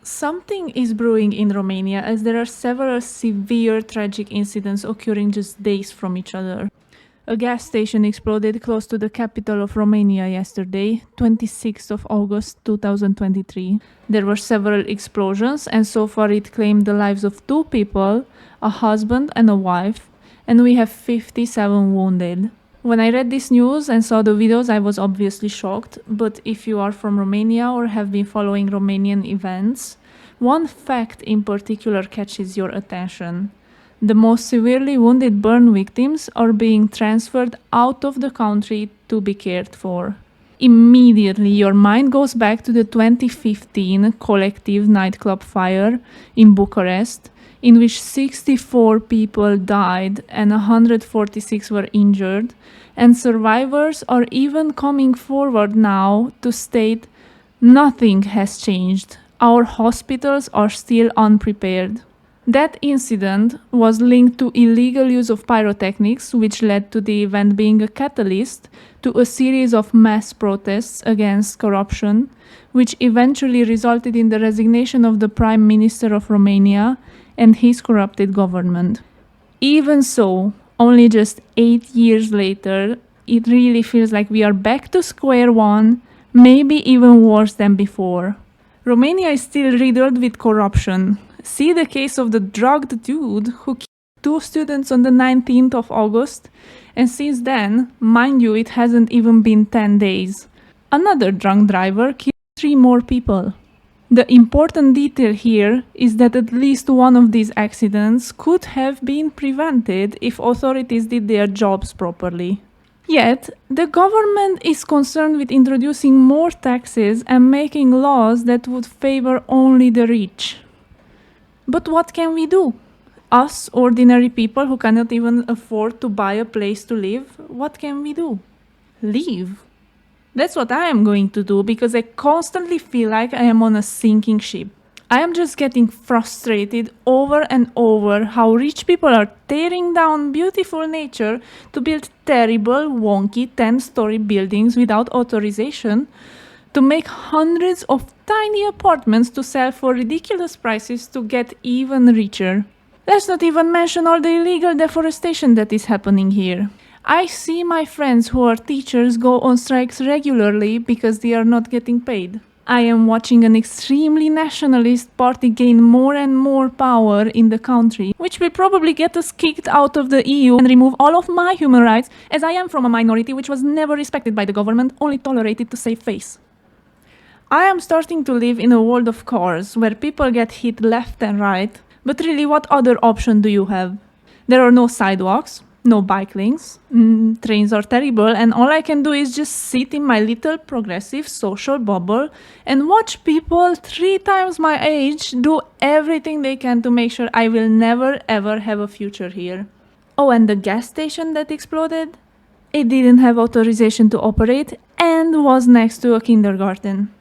Something is brewing in Romania as there are several severe tragic incidents occurring just days from each other. A gas station exploded close to the capital of Romania yesterday, 26th of August 2023. There were several explosions and so far it claimed the lives of 2 people, a husband and a wife, and we have 57 wounded. When I read this news and saw the videos, I was obviously shocked, but if you are from Romania or have been following Romanian events, one fact in particular catches your attention. The most severely wounded burn victims are being transferred out of the country to be cared for. Immediately, your mind goes back to the 2015 collective nightclub fire in Bucharest, in which 64 people died and 146 were injured, and survivors are even coming forward now to state nothing has changed. Our hospitals are still unprepared. That incident was linked to illegal use of pyrotechnics, which led to the event being a catalyst to a series of mass protests against corruption, which eventually resulted in the resignation of the Prime Minister of Romania and his corrupted government. Even so, only just 8 years later, it really feels like we are back to square one, maybe even worse than before. Romania is still riddled with corruption. See the case of the drugged dude who killed 2 students on the 19th of August, and since then, mind you, it hasn't even been 10 days. Another drunk driver killed 3 more people. The important detail here is that at least one of these accidents could have been prevented if authorities did their jobs properly. Yet, the government is concerned with introducing more taxes and making laws that would favor only the rich. But what can we do? Us, ordinary people who cannot even afford to buy a place to live, what can we do? Leave. That's what I am going to do because I constantly feel like I am on a sinking ship. I am just getting frustrated over and over how rich people are tearing down beautiful nature to build terrible, wonky 10-story buildings without authorization, to make hundreds of tiny apartments to sell for ridiculous prices to get even richer. Let's not even mention all the illegal deforestation that is happening here. I see my friends who are teachers go on strikes regularly because they are not getting paid. I am watching an extremely nationalist party gain more and more power in the country, which will probably get us kicked out of the EU and remove all of my human rights, as I am from a minority which was never respected by the government, only tolerated to save face. I am starting to live in a world of cars where people get hit left and right, but really what other option do you have? There are no sidewalks, no bike lanes, trains are terrible, and all I can do is just sit in my little progressive social bubble and watch people 3 times my age do everything they can to make sure I will never ever have a future here. Oh, and the gas station that exploded? It didn't have authorization to operate and was next to a kindergarten.